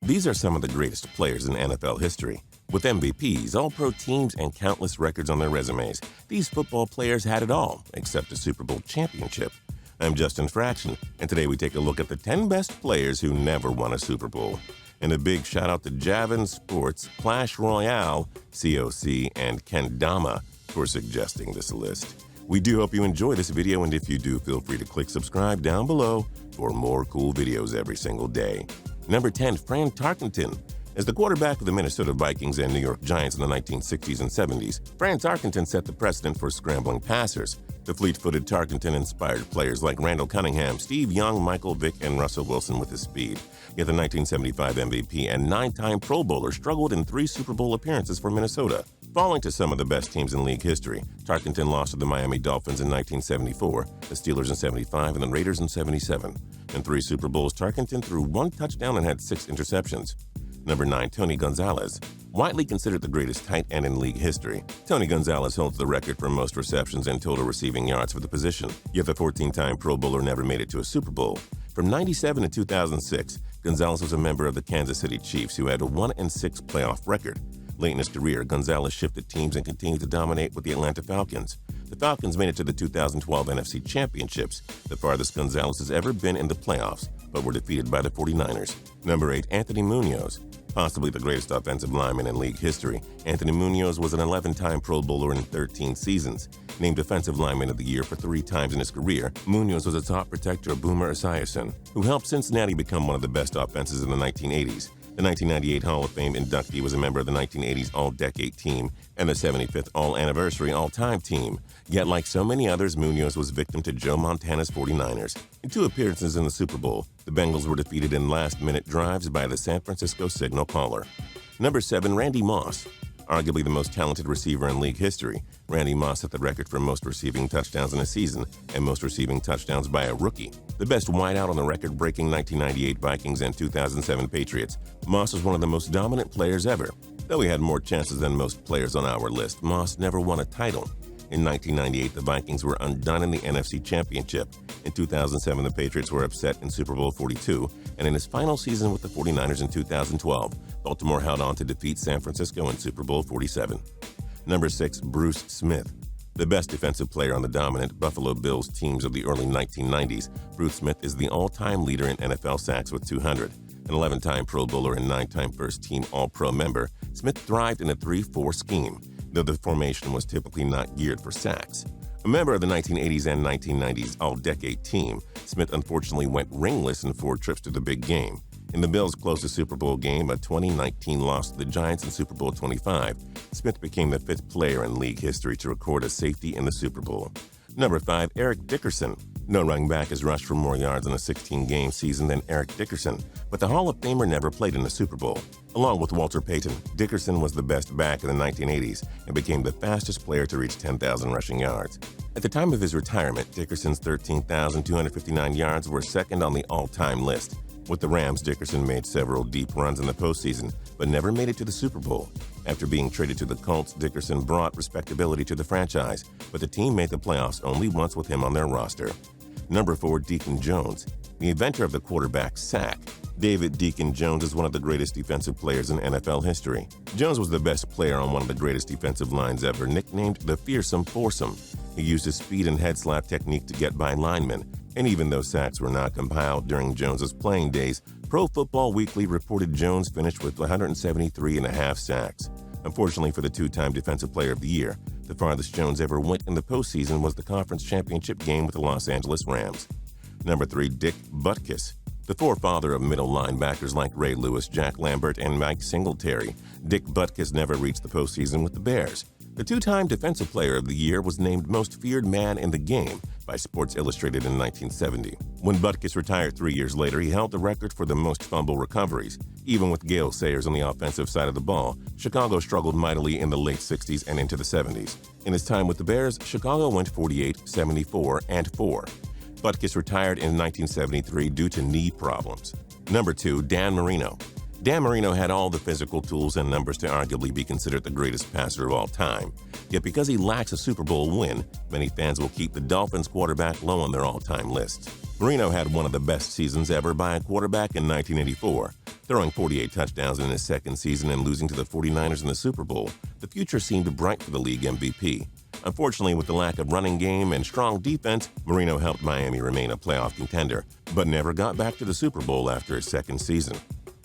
These are some of the greatest players in NFL history. With MVPs, All-Pro teams, and countless records on their resumes, these football players had it all, except a Super Bowl championship. I'm Justin Fraction, and today we take a look at the 10 best players who never won a Super Bowl. And a big shout out to Javen-sports, Clash Royale, COC, and Kendama for suggesting this list. We do hope you enjoy this video, and if you do, feel free to click subscribe down below for more cool videos every single day. Number 10, Fran Tarkenton. As the quarterback of the Minnesota Vikings and New York Giants in the 1960s and 70s, Fran Tarkenton set the precedent for scrambling passers. The fleet-footed Tarkenton inspired players like Randall Cunningham, Steve Young, Michael Vick, and Russell Wilson with his speed. Yet the 1975 MVP and 9-time Pro Bowler struggled in 3 Super Bowl appearances for Minnesota. Falling to some of the best teams in league history, Tarkenton lost to the Miami Dolphins in 1974, the Steelers in 75, and the Raiders in 77. In 3 Super Bowls, Tarkenton threw 1 touchdown and had 6 interceptions. Number 9, Tony Gonzalez. Widely considered the greatest tight end in league history, Tony Gonzalez holds the record for most receptions and total receiving yards for the position, yet the 14-time Pro Bowler never made it to a Super Bowl. From 97 to 2006, Gonzalez was a member of the Kansas City Chiefs, who had a 1-6 playoff record. Late in his career, Gonzalez shifted teams and continued to dominate with the Atlanta Falcons. The Falcons made it to the 2012 NFC Championships, the farthest Gonzalez has ever been in the playoffs, but were defeated by the 49ers. Number 8, Anthony Munoz. Possibly the greatest offensive lineman in league history, Anthony Munoz was an 11-time Pro Bowler in 13 seasons. Named Defensive Lineman of the Year for 3 times in his career, Munoz was a top protector of Boomer Esiason, who helped Cincinnati become one of the best offenses in the 1980s. The 1998 Hall of Fame inductee was a member of the 1980s All-Decade Team and the 75th All-Anniversary All-Time Team. Yet, like so many others, Munoz was victim to Joe Montana's 49ers. In 2 appearances in the Super Bowl, the Bengals were defeated in last-minute drives by the San Francisco Signal Caller. Number 7, Randy Moss. Arguably the most talented receiver in league history, Randy Moss set the record for most receiving touchdowns in a season and most receiving touchdowns by a rookie. The best wideout on the record-breaking 1998 Vikings and 2007 Patriots, Moss was one of the most dominant players ever. Though he had more chances than most players on our list, Moss never won a title. In 1998, the Vikings were undone in the NFC Championship. In 2007, the Patriots were upset in Super Bowl 42, and in his final season with the 49ers in 2012, Baltimore held on to defeat San Francisco in Super Bowl 47. Number 6, Bruce Smith. The best defensive player on the dominant Buffalo Bills teams of the early 1990s, Bruce Smith is the all-time leader in NFL sacks with 200. An 11-time Pro Bowler and 9-time first-team All-Pro member, Smith thrived in a 3-4 scheme, though the formation was typically not geared for sacks. A member of the 1980s and 1990s All-Decade Team, Smith unfortunately went ringless in 4 trips to the big game. In the Bills' closest Super Bowl game, a 2019 loss to the Giants in Super Bowl 25, Smith became the 5th player in league history to record a safety in the Super Bowl. Number 5, Eric Dickerson. No running back has rushed for more yards in a 16-game season than Eric Dickerson, but the Hall of Famer never played in a Super Bowl. Along with Walter Payton, Dickerson was the best back in the 1980s and became the fastest player to reach 10,000 rushing yards. At the time of his retirement, Dickerson's 13,259 yards were second on the all-time list. With the Rams, Dickerson made several deep runs in the postseason, but never made it to the Super Bowl. After being traded to the Colts, Dickerson brought respectability to the franchise, but the team made the playoffs only once with him on their roster. Number 4, Deacon Jones. The inventor of the quarterback sack, David Deacon Jones is one of the greatest defensive players in NFL history. Jones was the best player on one of the greatest defensive lines ever, nicknamed the Fearsome Foursome. He used his speed and head slap technique to get by linemen, and even though sacks were not compiled during Jones's playing days, Pro Football Weekly reported Jones finished with 173.5 sacks. Unfortunately for the 2-time Defensive Player of the Year, the farthest Jones ever went in the postseason was the conference championship game with the Los Angeles Rams. Number 3, Dick Butkus. The forefather of middle linebackers like Ray Lewis, Jack Lambert, and Mike Singletary, Dick Butkus never reached the postseason with the Bears. The 2-time Defensive Player of the Year was named Most Feared Man in the Game by Sports Illustrated in 1970. When Butkus retired 3 years later, he held the record for the most fumble recoveries. Even with Gale Sayers on the offensive side of the ball, Chicago struggled mightily in the late 60s and into the 70s. In his time with the Bears, Chicago went 48, 74, and 4. Butkus retired in 1973 due to knee problems. Number 2, Dan Marino. Dan Marino had all the physical tools and numbers to arguably be considered the greatest passer of all time. Yet because he lacks a Super Bowl win, many fans will keep the Dolphins quarterback low on their all-time lists. Marino had one of the best seasons ever by a quarterback in 1984. Throwing 48 touchdowns in his second season and losing to the 49ers in the Super Bowl, the future seemed bright for the league MVP. Unfortunately, with the lack of running game and strong defense, Marino helped Miami remain a playoff contender, but never got back to the Super Bowl after his second season.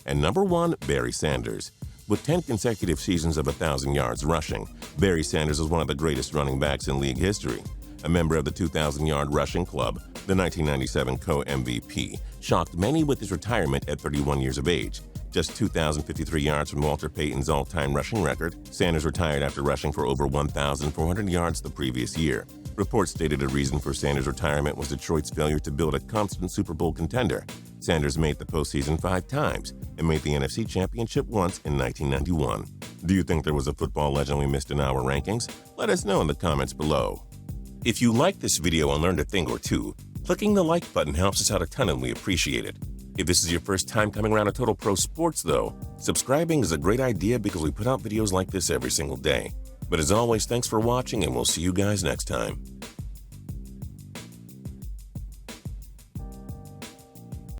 And number 1, Barry Sanders. With 10 consecutive seasons of 1,000 yards rushing, Barry Sanders is one of the greatest running backs in league history. A member of the 2,000-yard rushing club, the 1997 co-MVP, shocked many with his retirement at 31 years of age. Just 2,053 yards from Walter Payton's all-time rushing record, Sanders retired after rushing for over 1,400 yards the previous year. Reports stated a reason for Sanders' retirement was Detroit's failure to build a constant Super Bowl contender. Sanders made the postseason 5 times and made the NFC Championship once in 1991. Do you think there was a football legend we missed in our rankings? Let us know in the comments below. If you liked this video and learned a thing or two, clicking the like button helps us out a ton and we appreciate it. If this is your first time coming around to Total Pro Sports though, subscribing is a great idea because we put out videos like this every single day. But as always, thanks for watching and we'll see you guys next time.